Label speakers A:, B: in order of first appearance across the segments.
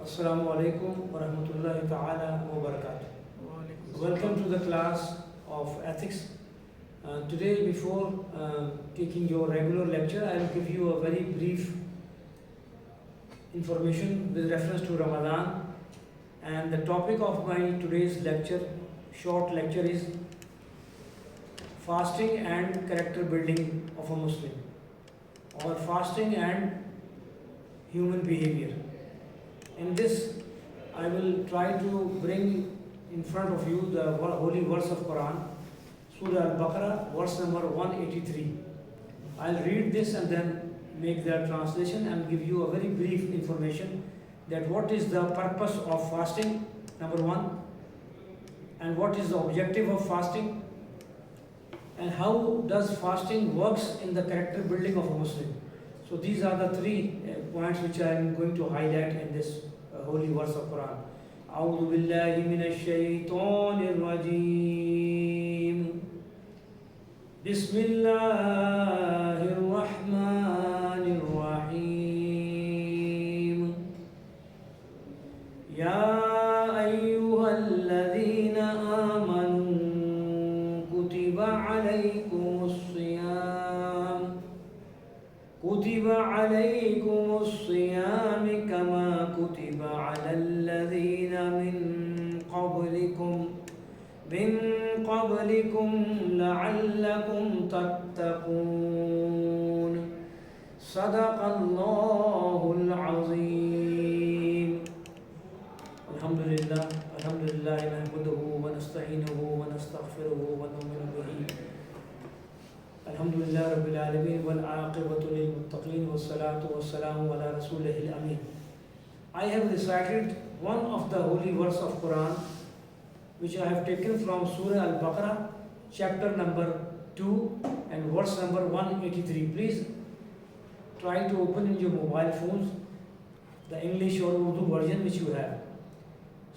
A: Assalamu alaikum wa rahmatullahi ta'ala wa barakatuh. Welcome to the class of ethics. Today, before taking your regular lecture, I will give you a very brief information with reference to Ramadan. And the topic of my today's lecture, short lecture, is fasting and character building of a Muslim, or fasting and human behavior. In this, I will try to bring in front of you the holy verse of Quran, Surah Al-Baqarah, verse number 183. I'll read this and then make the translation and give you a very brief information that what is the purpose of fasting, number one, and what is the objective of fasting, and how does fasting works in the character building of a Muslim. So these are the three points which I am going to highlight in this holy verse of Quran. أعوذ بالله من الشيطان الرجيم بسم الله الرحمن الرحيم يا أيها الذين آمنوا كتب عليكم الصيام كما كتب على الذين من قبلكم لعلكم تتقون صدق الله العظيم. الحمد لله نحمده ونستعينه ونستغفره ونؤمن به. الحمد لله رب العالمين والعاقبة للمتقين والصلاة والسلام على رسوله الأمين. I have recited one of the holy verse of Quran which I have taken from Surah Al-Baqarah, chapter number 2 and verse number 183. Please try to open in your mobile phones the English or Urdu version which you have.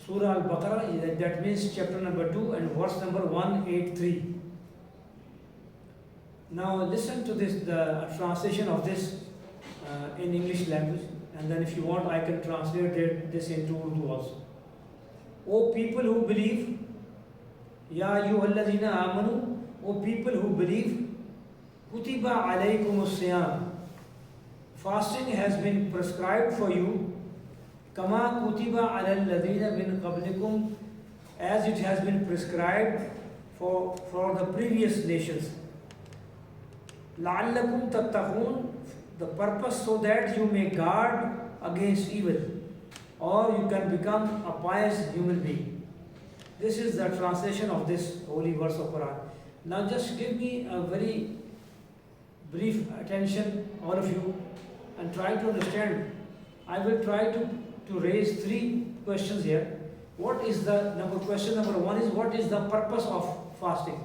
A: Surah Al-Baqarah, that means chapter number 2 and verse number 183. Now listen to this, the translation of this in English language, and then if you want I can translate this into Urdu also. O people who believe, Ya ayyuhalladhina amanu, O people who believe, Kutiba alaykumus siyam, fasting has been prescribed for you, Kama kutiba alal ladhina min qablikum, as it has been prescribed for the previous nations. لَعَلَّكُمْ تَتَّقُونَ, the purpose so that you may guard against evil, or you can become a pious human being. This is the translation of this holy verse of Quran. Now just give me a very brief attention, all of you, and try to understand. I will try to raise three questions here. Question number one is, what is the purpose of fasting?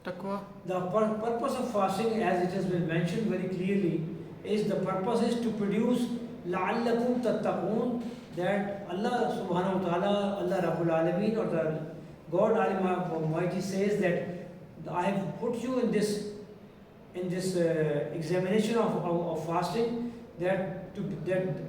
B: Taqwa.
A: The purpose of fasting, as it has been mentioned very clearly, is the purpose is to produce لَعَلَّكُمْ تَتَّقُونَ, that Allah subhanahu wa ta'ala, Allah Rabbul Alameen, or the God Almighty says that I have put you in this examination of fasting, that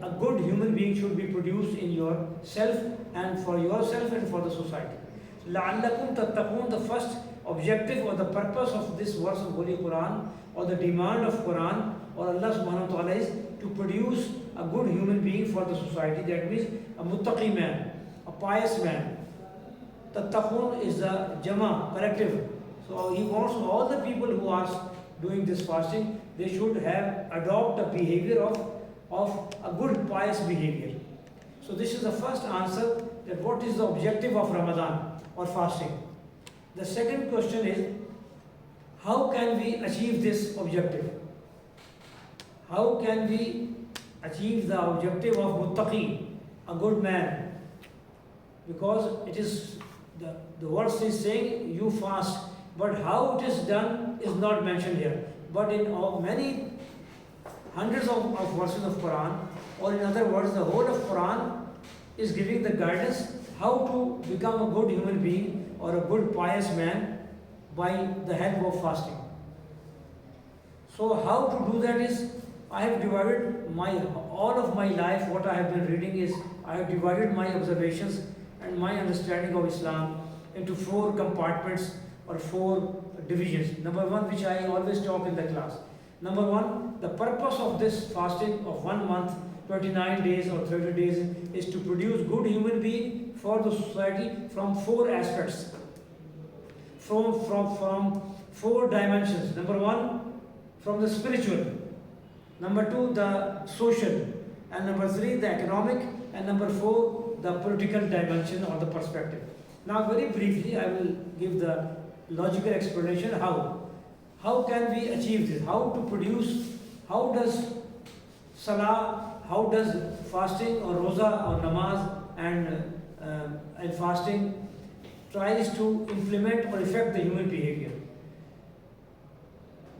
A: a good human being should be produced in yourself and for yourself and for the society. So, لَعَلَّكُمْ تَتَّقُونَ, the first objective or the purpose of this verse of Holy Quran, or the demand of Quran or Allah subhanahu wa ta'ala, is to produce a good human being for the society. That means a muttaqi man, a pious man. Tattaqun is the jama, collective. So he wants all the people who are doing this fasting, they should adopt a behavior of a good pious behavior. So this is the first answer, that what is the objective of Ramadan or fasting. The second question is, how can we achieve this objective? How can we achieve the objective of muttaqi, a good man? Because it is, the verse is saying you fast, but how it is done is not mentioned here. But in many hundreds of verses of Quran, or in other words, the whole of Quran is giving the guidance how to become a good human being or a good pious man by the help of fasting. So how to do that is, I have divided my all of my life, what I have been reading is, I have divided my observations and my understanding of Islam into 4 compartments or 4 divisions. Number 1, which I always talk in the class. Number 1, the purpose of this fasting of 1 month, 29 days or 30 days, is to produce good human being for the society from 4 aspects, from 4 dimensions. Number 1, from the spiritual. Number 2, the social. And number 3, the economic. And number 4, the political dimension or the perspective. Now, very briefly, I will give the logical explanation how. How can we achieve this? How to produce? How does salah? How does fasting or roza or namaz and fasting tries to implement or affect the human behavior?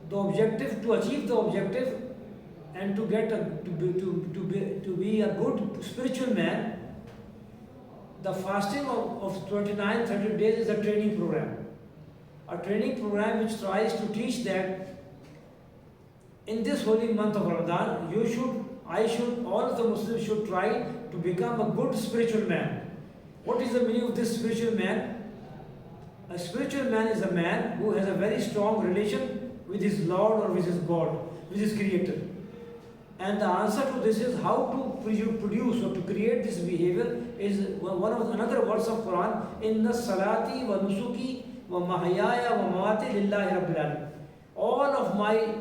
A: The objective, to achieve the objective and to get to be a good spiritual man, the fasting of 29, 30 days is a training program. A training program which tries to teach that in this holy month of Ramadan, all of the Muslims should try to become a good spiritual man. What is the meaning of this spiritual man? A spiritual man is a man who has a very strong relation with his Lord or with his God, with his Creator. And the answer to this is how to produce or to create this behavior is another verse of Quran, Inna salati wa nusuki wa mahyaya wa mamati lillahi rabbil alamin. All of my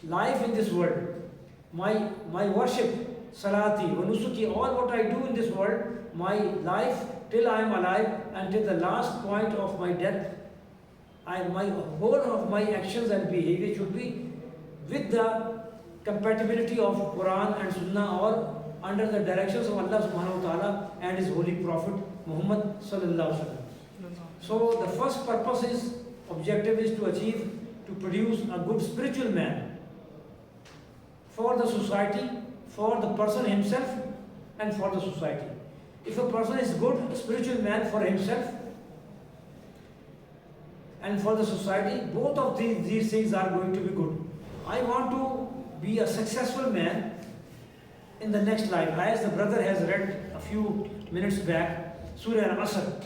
A: life in this world, my worship, salati wa nusuki, all what I do in this world, my life till I am alive and till the last point of my death, my whole of my actions and behavior should be with the compatibility of Quran and Sunnah, or under the directions of Allah subhanahu wa ta'ala and His holy Prophet Muhammad sallallahu alaihi wasallam. So the first purpose objective is to produce a good spiritual man for the society, for the person himself and for the society. If a person is good spiritual man for himself and for the society, both of these things are going to be good. I want to be a successful man in the next life. As the brother has read a few minutes back, Surah Al-Asr.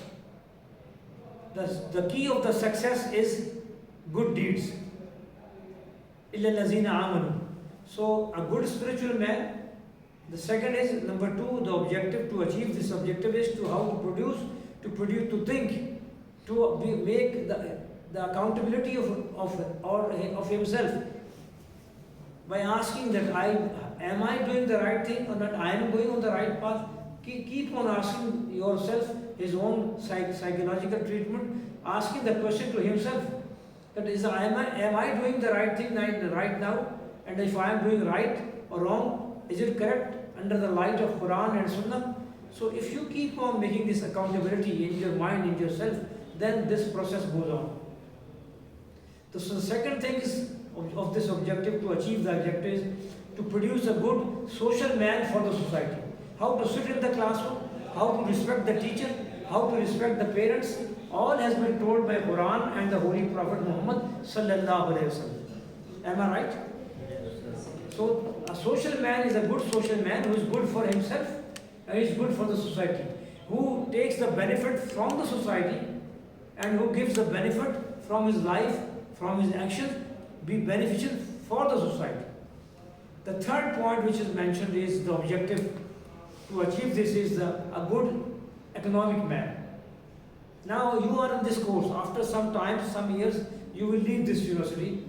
A: The key of the success is good deeds. إِلَّا الَّذِينَ آمَنُوا. So a good spiritual man. The second is, number 2, the objective to achieve this objective is to how to think, to make the accountability of himself by asking that am I doing the right thing or not? I am going on the right path. Keep on asking yourself his own psychological treatment, asking the question to himself that am I doing the right thing right now? And if I am doing right or wrong, is it correct under the light of Quran and Sunnah? So if you keep on making this accountability in your mind, in yourself, then this process goes on. So the second thing is of this objective, to achieve the objective, is to produce a good social man for the society. How to sit in the classroom, how to respect the teacher, how to respect the parents, all has been told by Quran and the Holy Prophet Muhammad sallallahu alaihi wasallam. Am I right? So a social man is a good social man who is good for himself and is good for the society, who takes the benefit from the society and who gives the benefit from his life, from his actions, be beneficial for the society. The third point which is mentioned is the objective to achieve this is a good economic man. Now you are in this course. After some time, some years, you will leave this university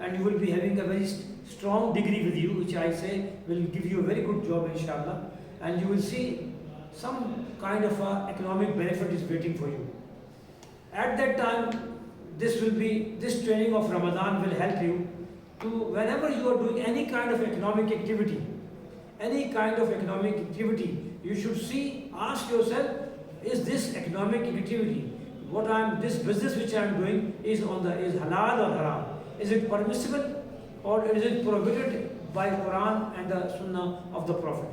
A: and you will be having a very strong degree with you, which I say will give you a very good job inshallah, and you will see some kind of economic benefit is waiting for you. At that time, this training of Ramadan will help you to, whenever you are doing any kind of economic activity, you should ask yourself, is this economic activity, this business which I am doing is halal or haram? Is it permissible or is it prohibited by Quran and the Sunnah of the Prophet?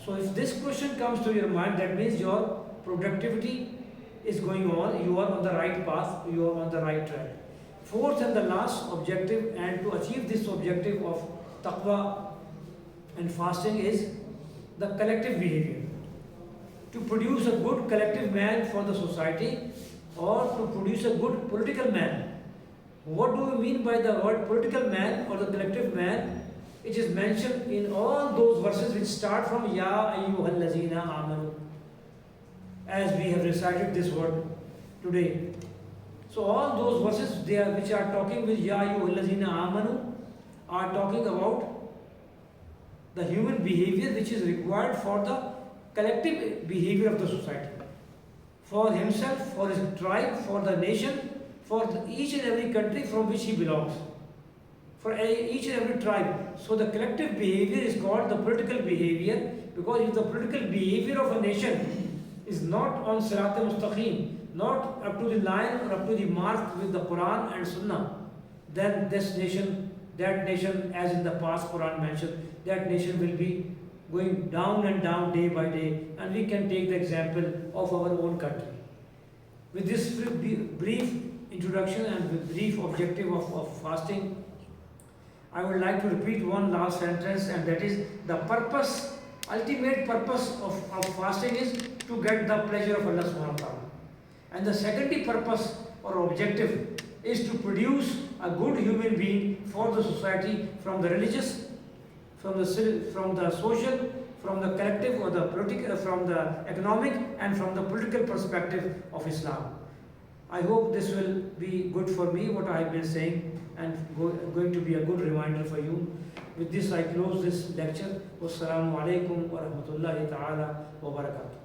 A: So if this question comes to your mind, that means your productivity is going on, you are on the right path, you are on the right track. Fourth and the last objective, and to achieve this objective of taqwa and fasting is the collective behavior. To produce a good collective man for the society or to produce a good political man. What do we mean by the word political man or the collective man? It is mentioned in all those verses which start from Ya ayyuhallazina amanu, as we have recited this word today. So all those verses which are talking with Ya ayyuhallazina amanu are talking about the human behavior which is required for the collective behavior of the society. For himself, for his tribe, for the nation, for each and every country from which he belongs. For each and every tribe. So the collective behavior is called the political behavior, because if the political behavior of a nation is not on Sirat al-Mustaqim, not up to the line or up to the mark with the Quran and Sunnah, then this nation, that nation, as in the past Quran mentioned, that nation will be going down and down day by day, and we can take the example of our own country. With this brief introduction and with brief objective of fasting, I would like to repeat one last sentence, and that is the purpose, ultimate purpose of fasting is to get the pleasure of Allah subhanahu wa ta'ala. And the secondary purpose or objective is to produce a good human being for the society, from the religious, from the social, from the collective or the political, from the economic and from the political perspective of Islam. I hope this will be good for me, what I have been saying, and going to be a good reminder for you. With this I close this lecture. Wassalamu alaikum wa rahmatullahi ta'ala wa barakatuh.